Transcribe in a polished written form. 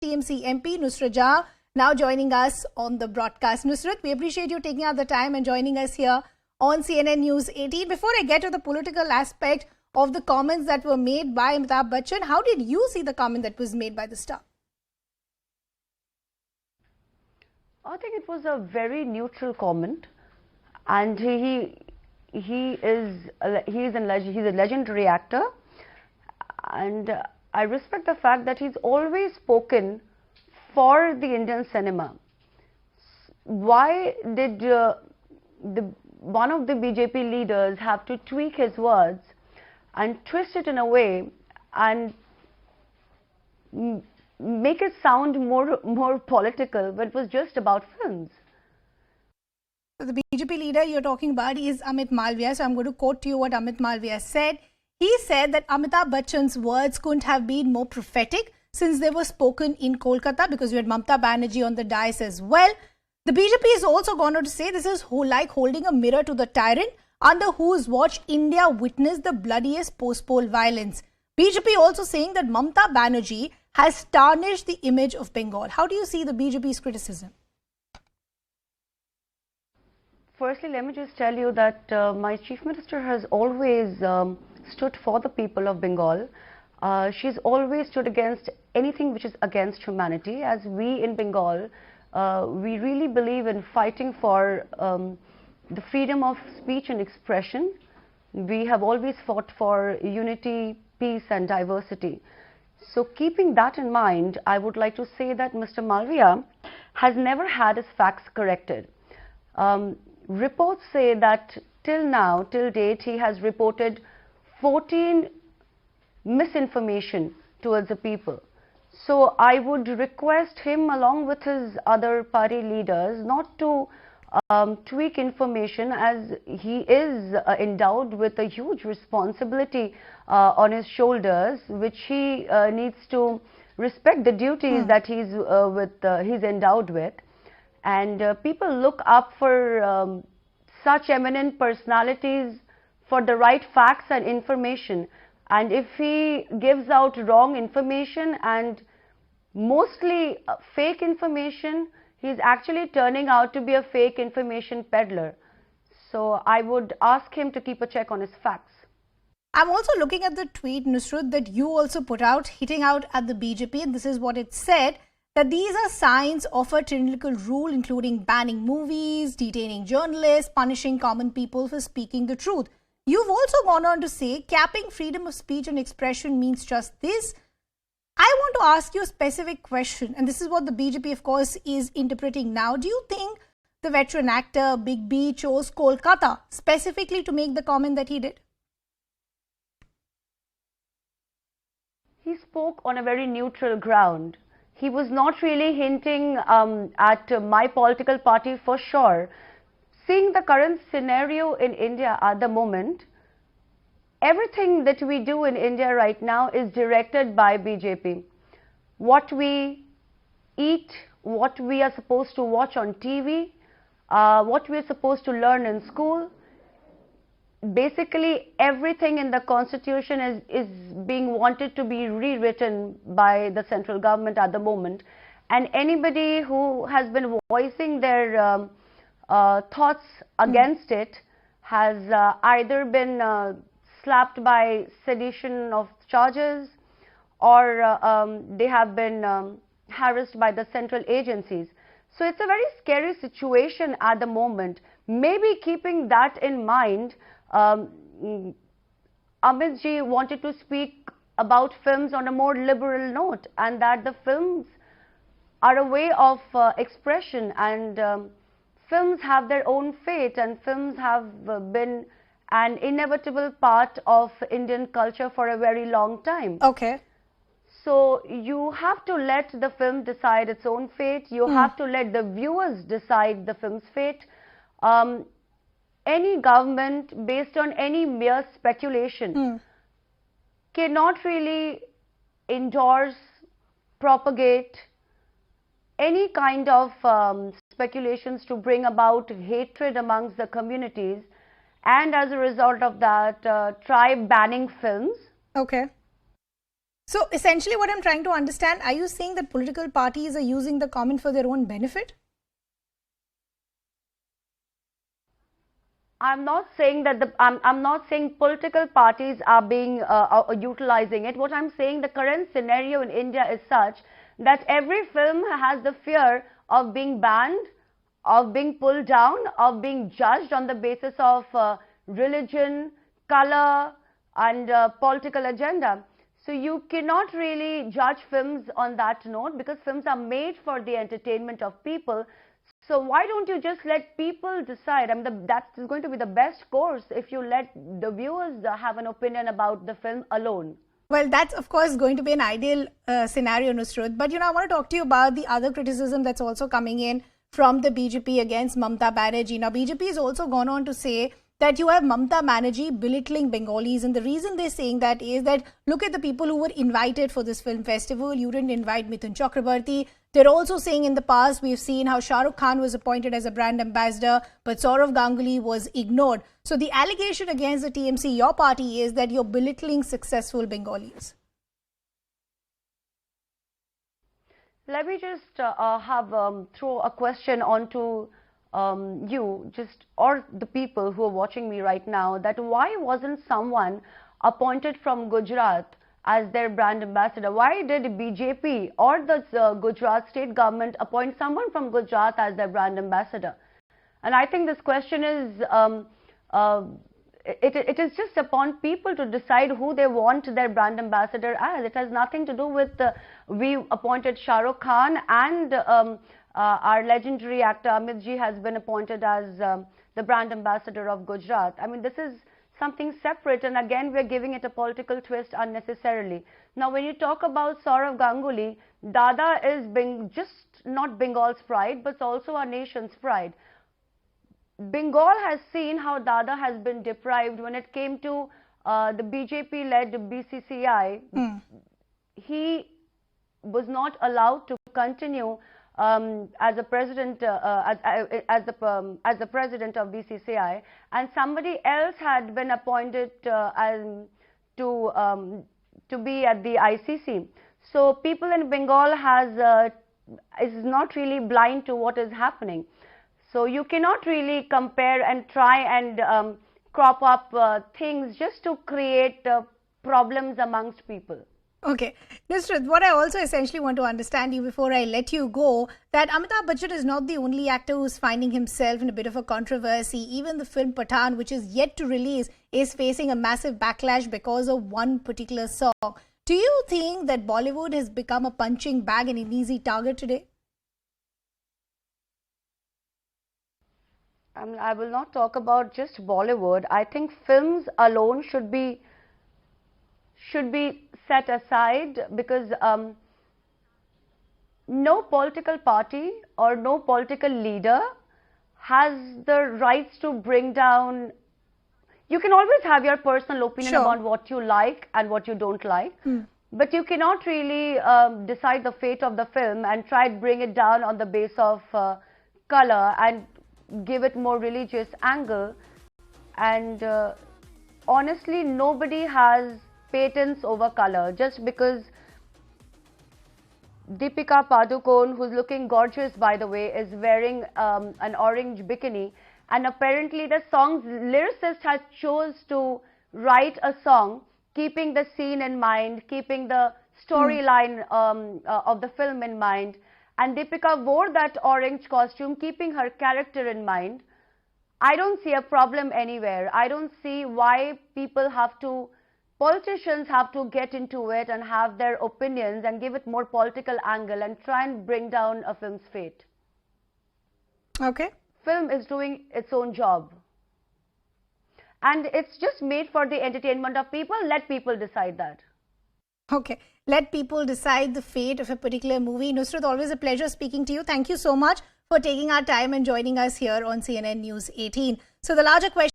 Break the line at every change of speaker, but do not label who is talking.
TMC MP Nussrat Jahan now joining us on the broadcast. Nussrat, we appreciate you taking out the time and joining us here on CNN News 18. Before I get to the political aspect of the comments that were made by Amitabh Bachchan, how did you see the comment that was made by the star?
I think it was a very neutral comment, and he's a legendary actor, and I respect the fact that he's always spoken for the Indian cinema. Why did one of the BJP leaders have to tweak his words and twist it in a way and make it sound more political, but it was just about films?
So the BJP leader you're talking about is Amit Malviya. So I'm going to quote to you what Amit Malviya said. He said that Amitabh Bachchan's words couldn't have been more prophetic since they were spoken in Kolkata, because you had Mamata Banerjee on the dais as well. The BJP has also gone on to say this is like holding a mirror to the tyrant under whose watch India witnessed the bloodiest post-poll violence. BJP also saying that Mamata Banerjee has tarnished the image of Bengal. How do you see the BJP's criticism?
Firstly, let me just tell you that my Chief Minister has always stood for the people of Bengal. She's always stood against anything which is against humanity. As we in Bengal, we really believe in fighting for the freedom of speech and expression. We have always fought for unity, peace and diversity. So keeping that in mind, I would like to say that Mr. Malviya has never had his facts corrected. Reports say that till date, he has reported 14 misinformation towards the people. So I would request him, along with his other party leaders, not to tweak information, as he is endowed with a huge responsibility on his shoulders, which he needs to respect the duties that he's endowed with. And people look up for such eminent personalities for the right facts and information. And if he gives out wrong information and mostly fake information, he's actually turning out to be a fake information peddler. So I would ask him to keep a check on his facts.
I'm also looking at the tweet, Nussrat, that you also put out, hitting out at the BJP, and this is what it said, that these are signs of a tyrannical rule, including banning movies, detaining journalists, punishing common people for speaking the truth. You've also gone on to say capping freedom of speech and expression means just this. I want to ask you a specific question, and this is what the BJP, of course, is interpreting now. Do you think the veteran actor Big B chose Kolkata specifically to make the comment that he did?
He spoke on a very neutral ground. He was not really hinting at my political party for sure. Seeing the current scenario in India at the moment, everything that we do in India right now is directed by BJP. What we eat, what we are supposed to watch on TV, what we are supposed to learn in school, basically everything in the constitution is being wanted to be rewritten by the central government at the moment. And anybody who has been voicing their thoughts against it has either been slapped by sedition of charges, or they have been harassed by the central agencies. So it's a very scary situation at the moment. Maybe keeping that in mind, Amit ji wanted to speak about films on a more liberal note, and that the films are a way of expression, and films have their own fate, and films have been an inevitable part of Indian culture for a very long time.
Okay.
So you have to let the film decide its own fate. You have to let the viewers decide the film's fate. Any government, based on any mere speculation, cannot really endorse, propagate any kind of speculations to bring about hatred amongst the communities, and as a result of that, try banning films.
Okay. So essentially what I'm trying to understand, are you saying that political parties are using the comment for their own benefit?
I'm not saying that I'm not saying political parties are being utilizing it. What I'm saying, the current scenario in India is such that every film has the fear of being banned, of being pulled down, of being judged on the basis of religion, color, and political agenda. So you cannot really judge films on that note, because films are made for the entertainment of people. So why don't you just let people decide? I mean, that is going to be the best course, if you let the viewers have an opinion about the film alone.
Well, that's of course going to be an ideal scenario, Nussrat. But I want to talk to you about the other criticism that's also coming in from the BJP against Mamata Banerjee. Now, BJP has also gone on to say that you have Mamata Banerjee belittling Bengalis, and the reason they're saying that is that look at the people who were invited for this film festival. You didn't invite Mithun Chakrabarti. They're also saying in the past we've seen how Shah Rukh Khan was appointed as a brand ambassador, but Saurav Ganguly was ignored. So the allegation against the TMC, your party, is that you're belittling successful Bengalis.
Let me just throw a question onto you, or the people who are watching me right now, that why wasn't someone appointed from Gujarat as their brand ambassador? Why did BJP or the Gujarat state government appoint someone from Gujarat as their brand ambassador? And I think this question is, it is just upon people to decide who they want their brand ambassador as. It has nothing to do with we appointed Shah Rukh Khan, and our legendary actor Amit ji has been appointed as the brand ambassador of Gujarat. I mean, this is something separate, and again we're giving it a political twist unnecessarily. Now, when you talk about Saurav Ganguly, Dada is just not Bengal's pride, but also our nation's pride. Bengal has seen how Dada has been deprived when it came to the BJP-led BCCI. He was not allowed to continue as a president, as the president of BCCI, and somebody else had been appointed to be at the ICC. So people in Bengal is not really blind to what is happening. So you cannot really compare and try and crop up things just to create problems amongst people.
Okay. Nussrat, what I also essentially want to understand you before I let you go, that Amitabh Bachchan is not the only actor who's finding himself in a bit of a controversy. Even the film Pathan, which is yet to release, is facing a massive backlash because of one particular song. Do you think that Bollywood has become a punching bag and an easy target today?
I will not talk about just Bollywood. I think films alone should be set aside, because no political party or no political leader has the rights to bring down. You can always have your personal opinion about what you like and what you don't like, but you cannot really decide the fate of the film and try to bring it down on the base of color and give it more religious angle. And honestly, nobody has patents over color. Just because Deepika Padukone, who's looking gorgeous by the way, is wearing an orange bikini, and apparently the song's lyricist has chose to write a song keeping the scene in mind, keeping the storyline of the film in mind, and Deepika wore that orange costume keeping her character in mind. I don't see a problem anywhere. I don't see why politicians have to get into it and have their opinions and give it more political angle and try and bring down a film's fate.
Okay.
Film is doing its own job. And it's just made for the entertainment of people. Let people decide that.
Okay. Let people decide the fate of a particular movie. Nussrat, always a pleasure speaking to you. Thank you so much for taking our time and joining us here on CNN News 18. So the larger question